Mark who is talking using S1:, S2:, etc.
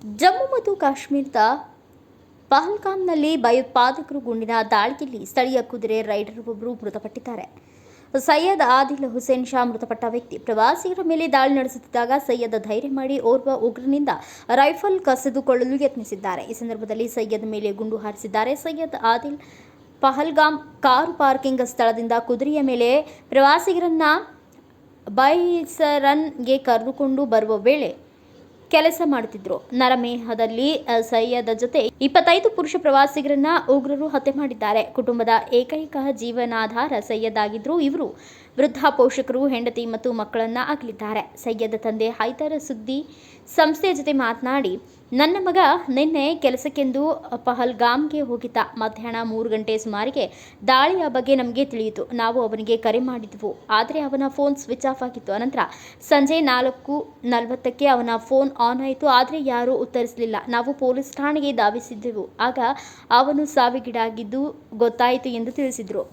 S1: ಜಮ್ಮು ಮತ್ತು ಕಾಶ್ಮೀರದ ಪಹಲ್ಗಾಮ್ನಲ್ಲಿ ಭಯೋತ್ಪಾದಕರು ಗುಂಡಿನ ದಾಳಿಯಲ್ಲಿ ಸ್ಥಳೀಯ ಕುದುರೆ ರೈಡರ್ ಒಬ್ಬರು ಮೃತಪಟ್ಟಿದ್ದಾರೆ. ಸೈಯದ್ ಆದಿಲ್ ಹುಸೇನ್ ಶಾ ಮೃತಪಟ್ಟ ವ್ಯಕ್ತಿ. ಪ್ರವಾಸಿಗರ ಮೇಲೆ ದಾಳಿ ನಡೆಸುತ್ತಿದ್ದಾಗ ಸೈಯದ್ ಧೈರ್ಯ ಮಾಡಿ ಓರ್ವ ಉಗ್ರನಿಂದ ರೈಫಲ್ ಕಸಿದುಕೊಳ್ಳಲು ಯತ್ನಿಸಿದ್ದಾರೆ. ಈ ಸಂದರ್ಭದಲ್ಲಿ ಸೈಯದ್ ಮೇಲೆ ಗುಂಡು ಹಾರಿಸಿದ್ದಾರೆ. ಸೈಯದ್ ಆದಿಲ್ ಪಹಲ್ಗಾಮ್ ಕಾರು ಪಾರ್ಕಿಂಗ್ ಸ್ಥಳದಿಂದ ಕುದುರೆಯ ಮೇಲೆ ಪ್ರವಾಸಿಗರನ್ನ ಬೈಸರನ್ಗೆ ಕರೆದುಕೊಂಡು ಬರುವ ವೇಳೆ ಕೆಲಸ ಮಾಡುತ್ತಿದ್ದರು. ನರಮೇಹದಲ್ಲಿ ಸೈಯದ್ ಜೊತೆ 25 ಪುರುಷ ಪ್ರವಾಸಿಗರನ್ನ ಉಗ್ರರು ಹತ್ಯೆ ಮಾಡಿದ್ದಾರೆ. ಕುಟುಂಬದ ಏಕೈಕ ಜೀವನಾಧಾರ ಸೈಯದ್ ಆಗಿದ್ರು. ಇವರು ವೃದ್ಧ ಪೋಷಕರು, ಹೆಂಡತಿ ಮತ್ತು ಮಕ್ಕಳನ್ನ ಅಗಲಿದ್ದಾರೆ. ಸೈಯದ್ ತಂದೆ ಹೈದರ್ ಸುದ್ದಿ ಸಂಸ್ಥೆಯ ಜೊತೆ ಮಾತನಾಡಿ, ನನ್ನ ಮಗ ನಿನ್ನೆ ಕೆಲಸಕ್ಕೆಂದು ಪಹಲ್ಗಾಮ್ಗೆ ಹೋಗಿದ್ದ. ಮಧ್ಯಾಹ್ನ 3 ಗಂಟೆ ಸುಮಾರಿಗೆ ದಾಳಿಯ ಬಗ್ಗೆ ನಮಗೆ ತಿಳಿಯಿತು. ನಾವು ಅವನಿಗೆ ಕರೆ ಮಾಡಿದ್ವು, ಆದರೆ ಅವನ ಫೋನ್ ಸ್ವಿಚ್ ಆಫ್ ಆಗಿತ್ತು. ಅನಂತರ ಸಂಜೆ 4:40ಕ್ಕೆ ಅವನ ಫೋನ್ ಆನ್ ಆಯಿತು, ಆದರೆ ಯಾರೂ ಉತ್ತರಿಸಲಿಲ್ಲ. ನಾವು ಪೊಲೀಸ್ ಠಾಣೆಗೆ ಧಾವಿಸಿದ್ದೆವು. ಆಗ ಅವನು ಸಾವಿಗೀಡಾಗಿದ್ದು ಗೊತ್ತಾಯಿತು ಎಂದು ತಿಳಿಸಿದರು.